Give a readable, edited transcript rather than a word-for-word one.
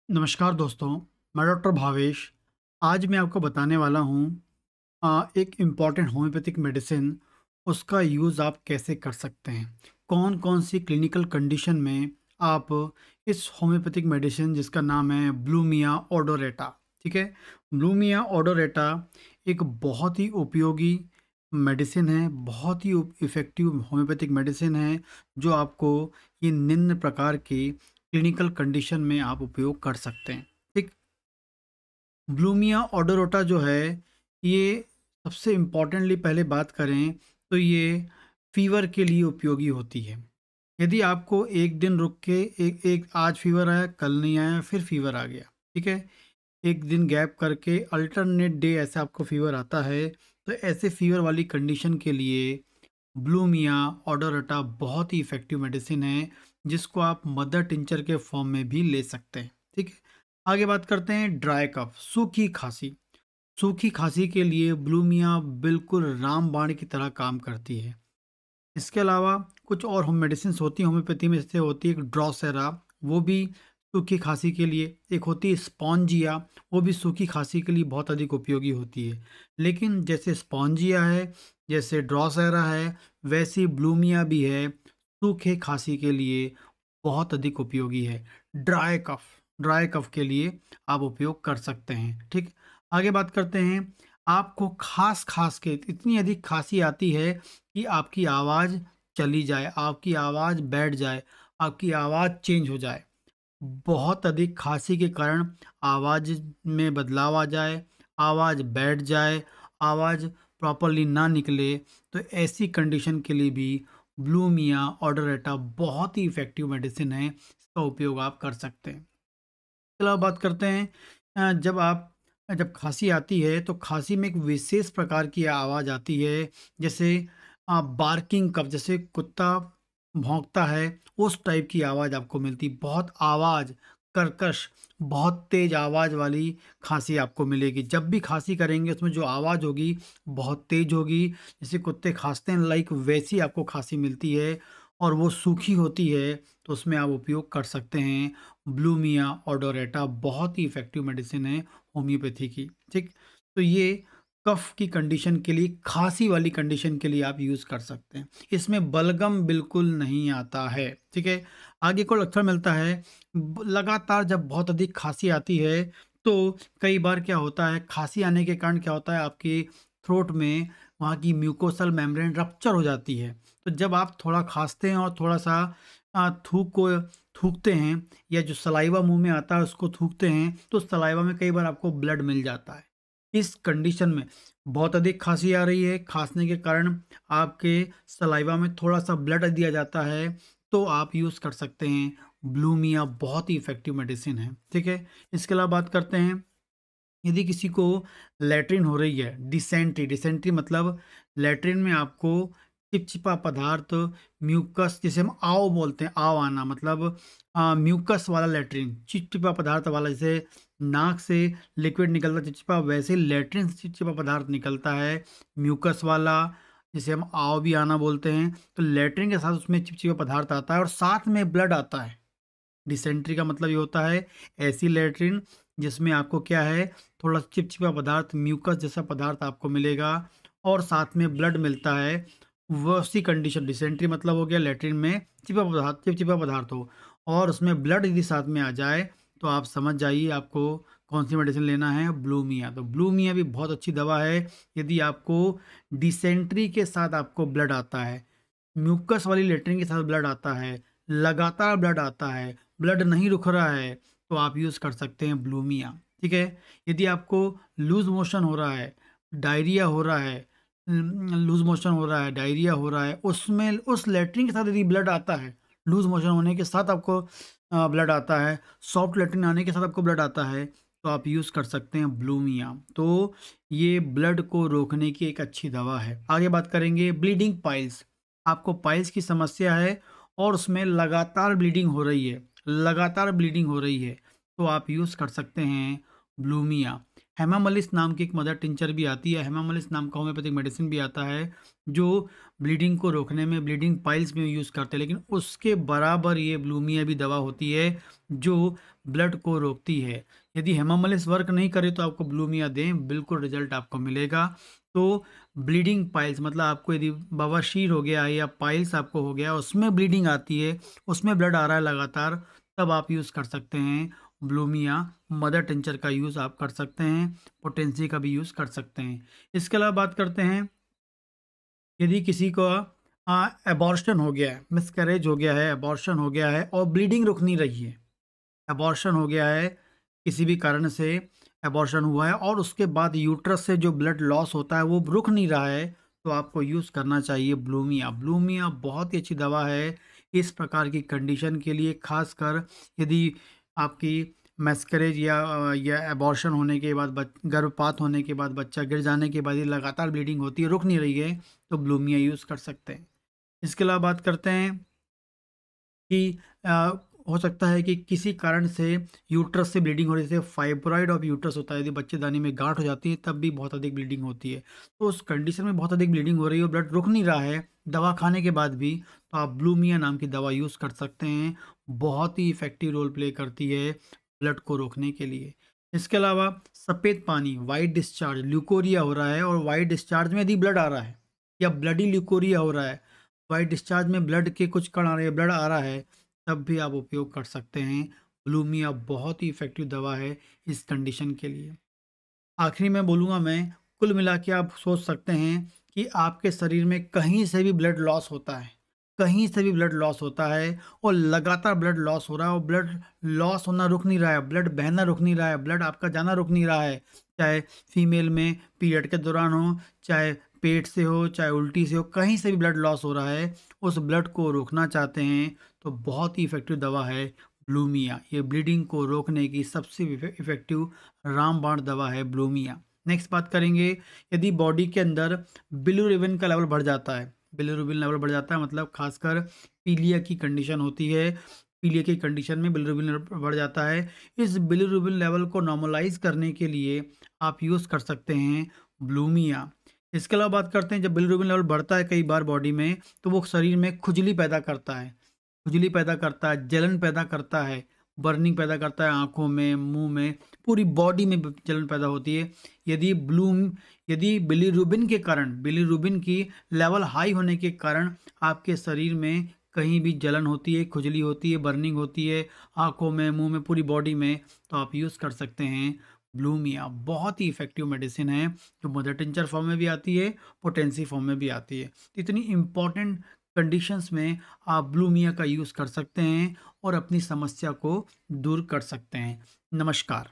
नमस्कार दोस्तों, मैं डॉक्टर भावेश। आज मैं आपको बताने वाला हूँ एक इम्पॉर्टेंट होम्योपैथिक मेडिसिन, उसका यूज़ आप कैसे कर सकते हैं। कौन-कौन सी क्लिनिकल कंडीशन में आप इस होम्योपैथिक मेडिसिन जिसका नाम है ब्लूमिया ओडोरेटा, ठीक है? ब्लूमिया ओडोरेटा एक बहुत ही उपयोगी मेडिसिन है, बहुत ही इफ़ेक्टिव होम्योपैथिक मेडिसिन है, जो आपको ये निम्न प्रकार की क्लिनिकल कंडीशन में आप उपयोग कर सकते हैं। ठीक, ब्लूमिया ओडोरोटा जो है, ये सबसे इम्पोर्टेंटली पहले बात करें तो ये फीवर के लिए उपयोगी होती है। यदि आपको एक दिन रुक के एक एक आज फीवर आया, कल नहीं आया, फिर फीवर आ गया, ठीक है? एक दिन गैप करके अल्टरनेट डे ऐसा आपको फीवर आता है, तो ऐसे फीवर वाली कंडीशन के लिए ब्लूमिया ओडोरोटा बहुत ही इफ़ेक्टिव मेडिसिन है, जिसको आप मदर टिंचर के फॉर्म में भी ले सकते हैं, ठीक है? आगे बात करते हैं ड्राई कफ़, सूखी खाँसी। सूखी खाँसी के लिए ब्लूमिया बिल्कुल रामबाण की तरह काम करती है। इसके अलावा कुछ और होम मेडिसिन्स होती हैं होम्योपैथी में, जैसे होती है एक ड्रोसेरा, वो भी सूखी खांसी के लिए। एक होती है स्पॉन्जिया, वो भी सूखी खांसी के लिए बहुत अधिक उपयोगी होती है। लेकिन जैसे स्पॉन्जिया है, जैसे ड्रोसेरा है, वैसी ब्लूमिया भी है, सूखे खांसी के लिए बहुत अधिक उपयोगी है। ड्राई कफ के लिए आप उपयोग कर सकते हैं, ठीक। आगे बात करते हैं, आपको खास खास के इतनी अधिक खांसी आती है कि आपकी आवाज़ चली जाए, आपकी आवाज़ बैठ जाए, आपकी आवाज़ चेंज हो जाए। बहुत अधिक खाँसी के कारण आवाज़ में बदलाव आ जाए, आवाज़ बैठ जाए, आवाज़ प्रॉपर्ली ना निकले, तो ऐसी कंडीशन के लिए भी ब्लूमिया ओडोरेटा बहुत ही इफ़ेक्टिव मेडिसिन है, इसका उपयोग आप कर सकते हैं। इसके अलावा बात करते हैं, जब खाँसी आती है तो खाँसी में एक विशेष प्रकार की आवाज़ आती है, जैसे बार्किंग कफ, जैसे कुत्ता भौंकता है उस टाइप की आवाज़ आपको मिलती, बहुत आवाज़, कर्कश, बहुत तेज़ आवाज़ वाली खाँसी आपको मिलेगी। जब भी खाँसी करेंगे उसमें जो आवाज़ होगी बहुत तेज़ होगी, जैसे कुत्ते खाँसते हैं लाइक वैसी आपको खाँसी मिलती है, और वो सूखी होती है, तो उसमें आप उपयोग कर सकते हैं ब्लूमिया ओडोरेटा। बहुत ही इफ़ेक्टिव मेडिसिन है होम्योपैथी की, ठीक? तो ये कफ़ की कंडीशन के लिए, खाँसी वाली कंडीशन के लिए आप यूज़ कर सकते हैं। इसमें बलगम बिल्कुल नहीं आता है, ठीक है? आगे को लक्षण मिलता है, लगातार जब बहुत अधिक खाँसी आती है, तो कई बार क्या होता है, खाँसी आने के कारण क्या होता है, आपकी थ्रोट में वहाँ की म्यूकोसल मेम्ब्रेन रप्चर हो जाती है। तो जब आप थोड़ा खाँसते हैं और थोड़ा-सा थूकते हैं, या जो सलाइवा मुँह में आता है उसको थूकते हैं, तो सलाइवा में कई बार आपको ब्लड मिल जाता है। इस कंडीशन में बहुत अधिक खाँसी आ रही है, खाँसने के कारण आपके सलाइवा में थोड़ा-सा ब्लड दिया जाता है, तो आप यूज़ कर सकते हैं ब्लूमिया, बहुत ही इफ़ेक्टिव मेडिसिन है, ठीक है? इसके अलावा बात करते हैं, यदि किसी को लैट्रिन हो रही है, डिसेंट्री, डिसेंट्री मतलब लैट्रिन में आपको चिपचिपा पदार्थ, म्यूकस, जिसे हम आव बोलते हैं, आव आना मतलब म्यूकस वाला लैट्रिन, चिपचिपा पदार्थ वाला, जैसे नाक से लिक्विड निकलता चिपचिपा, वैसे लैट्रिन से चिपचिपा पदार्थ निकलता है म्यूकस वाला, जिसे हम आव भी आना बोलते हैं। तो लैट्रिन के साथ उसमें चिपचिपा पदार्थ आता है और साथ में ब्लड आता है। डिसेंट्री का मतलब ये होता है ऐसी लैट्रिन जिसमें आपको क्या है, थोड़ा चिपचिपा पदार्थ, म्यूकस जैसा पदार्थ आपको मिलेगा, और साथ में ब्लड मिलता है। वैसी कंडीशन, डिसेंट्री मतलब हो गया लैट्रिन में चिपचिपा पदार्थ हो, और उसमें ब्लड यदि साथ में आ जाए, तो आप समझ जाइए आपको कौन सी मेडिसिन लेना है, ब्लूमिया। तो ब्लूमिया भी बहुत अच्छी दवा है, यदि आपको डिसेंट्री के साथ आपको ब्लड आता है, म्यूकस वाली लैट्रिन के साथ ब्लड आता है, लगातार ब्लड आता है, ब्लड नहीं रुक रहा है, तो आप यूज़ कर सकते हैं ब्लूमिया, ठीक है? यदि आपको लूज़ मोशन हो रहा है, डायरिया हो रहा है, लूज़ मोशन हो रहा है, डायरिया हो रहा है, उसमें उस लैट्रिन के साथ यदि ब्लड आता है, लूज़ मोशन होने के साथ आपको ब्लड आता है, सॉफ्ट लैट्रिन आने के साथ आपको ब्लड आता है, तो आप यूज़ कर सकते हैं ब्लूमिया। तो ये ब्लड को रोकने की एक अच्छी दवा है। आगे बात करेंगे ब्लीडिंग पाइल्स। आपको पाइल्स की समस्या है और उसमें लगातार ब्लीडिंग हो रही है, लगातार ब्लीडिंग हो रही है, तो आप यूज़ कर सकते हैं ब्लूमिया। हेमामलिस नाम की एक मदर टिंचर भी आती है, हेमामलिस नाम का होम्योपैथिक मेडिसिन भी आता है, जो ब्लीडिंग को रोकने में, ब्लीडिंग पाइल्स में यूज़ करते हैं। लेकिन उसके बराबर ये ब्लूमिया भी दवा होती है, जो ब्लड को रोकती है। यदि हेमामलिस वर्क नहीं करे तो आपको ब्लूमिया दें, बिल्कुल रिज़ल्ट आपको मिलेगा। तो ब्लीडिंग पाइल्स मतलब आपको यदि बवासीर हो गया है या पाइल्स आपको हो गया, उसमें ब्लीडिंग आती है, उसमें ब्लड आ रहा है लगातार, तब आप यूज़ कर सकते हैं ब्लूमिया। मदर टिंचर का यूज़ आप कर सकते हैं, पोटेंसी का भी यूज़ कर सकते हैं। इसके अलावा बात करते हैं, यदि किसी को एबॉर्शन हो गया है, मिसकैरेज हो गया है, एबॉर्शन हो गया है और ब्लीडिंग रुक नहीं रही है, एबॉर्शन हो गया है, किसी भी कारण से एबॉर्शन हुआ है और उसके बाद यूट्रस से जो ब्लड लॉस होता है वो रुक नहीं रहा है, तो आपको यूज़ करना चाहिए ब्लूमिया। ब्लूमिया बहुत ही अच्छी दवा है इस प्रकार की कंडीशन के लिए, ख़ासकर यदि आपकी मिसकैरेज या एबॉर्शन होने के बाद गर्भपात होने के बाद बच्चा गिर जाने के बाद ये लगातार ब्लीडिंग होती है, रुक नहीं रही है, तो ब्लूमिया यूज़ कर सकते हैं। इसके अलावा बात करते हैं कि हो सकता है कि किसी कारण से यूट्रस से ब्लीडिंग हो रही है, जैसे फाइब्रॉइड ऑफ यूट्रस होता है, यदि बच्चेदानी में गांठ हो जाती है तब भी बहुत अधिक ब्लीडिंग होती है। तो उस कंडीशन में बहुत अधिक ब्लीडिंग हो रही है और ब्लड रुक नहीं रहा है दवा खाने के बाद भी, तो आप ब्लूमिया नाम की दवा यूज़ कर सकते हैं। बहुत ही इफेक्टिव रोल प्ले करती है ब्लड को रोकने के लिए। इसके अलावा सफ़ेद पानी, वाइट डिस्चार्ज, ल्यूकोरिया हो रहा है और वाइट डिस्चार्ज में यदि ब्लड आ रहा है या ब्लडी ल्यूकोरिया हो रहा है, वाइट डिस्चार्ज में ब्लड के कुछ कण आ रहे हैं, ब्लड आ रहा है, तब भी आप उपयोग कर सकते हैं। ब्लूमिया बहुत ही इफ़ेक्टिव दवा है इस कंडीशन के लिए। आखिरी में बोलूँगा मैं, कुल मिला के आप सोच सकते हैं कि आपके शरीर में कहीं से भी ब्लड लॉस होता है, कहीं से भी ब्लड लॉस होता है और लगातार ब्लड लॉस हो रहा है और ब्लड लॉस होना रुक नहीं रहा है, ब्लड बहना रुक नहीं रहा है, ब्लड आपका जाना रुक नहीं रहा है। चाहे फीमेल में पीरियड के दौरान हो, चाहे पेट से हो, चाहे उल्टी से हो, कहीं से भी ब्लड लॉस हो रहा है, उस ब्लड को रोकना चाहते हैं, तो बहुत ही इफ़ेक्टिव दवा है ब्लूमिया। ये ब्लीडिंग को रोकने की सबसे इफ़ेक्टिव रामबाण दवा है ब्लूमिया। नेक्स्ट बात करेंगे, यदि बॉडी के अंदर बिलिरुबिन का लेवल बढ़ जाता है, बिलिरुबिन लेवल बढ़ जाता है मतलब खासकर पीलिया की कंडीशन होती है, पीलिया की कंडीशन में बिलिरुबिन बढ़ जाता है। इस बिलिरुबिन लेवल को नॉर्मलाइज़ करने के लिए आप यूज़ कर सकते हैं ब्लूमिया। इसके अलावा बात करते हैं, जब बिलिरुबिन लेवल बढ़ता है कई बार बॉडी में, तो वो शरीर में खुजली पैदा करता है, खुजली पैदा करता है, जलन पैदा करता है, बर्निंग पैदा करता है आँखों में, मुँह में, पूरी बॉडी में जलन पैदा होती है। यदि यदि बिलिरुबिन के कारण, बिलिरुबिन की लेवल हाई होने के कारण आपके शरीर में कहीं भी जलन होती है, खुजली होती है, बर्निंग होती है आँखों में, मुँह में, पूरी बॉडी में, तो आप यूज़ कर सकते हैं ब्लूमिया। बहुत ही इफ़ेक्टिव मेडिसिन है, जो मदर टिंचर फॉर्म में भी आती है, पोटेंसी फॉर्म में भी आती है। तो इतनी इम्पॉर्टेंट कंडीशंस में आप ब्लूमिया का यूज़ कर सकते हैं और अपनी समस्या को दूर कर सकते हैं। नमस्कार।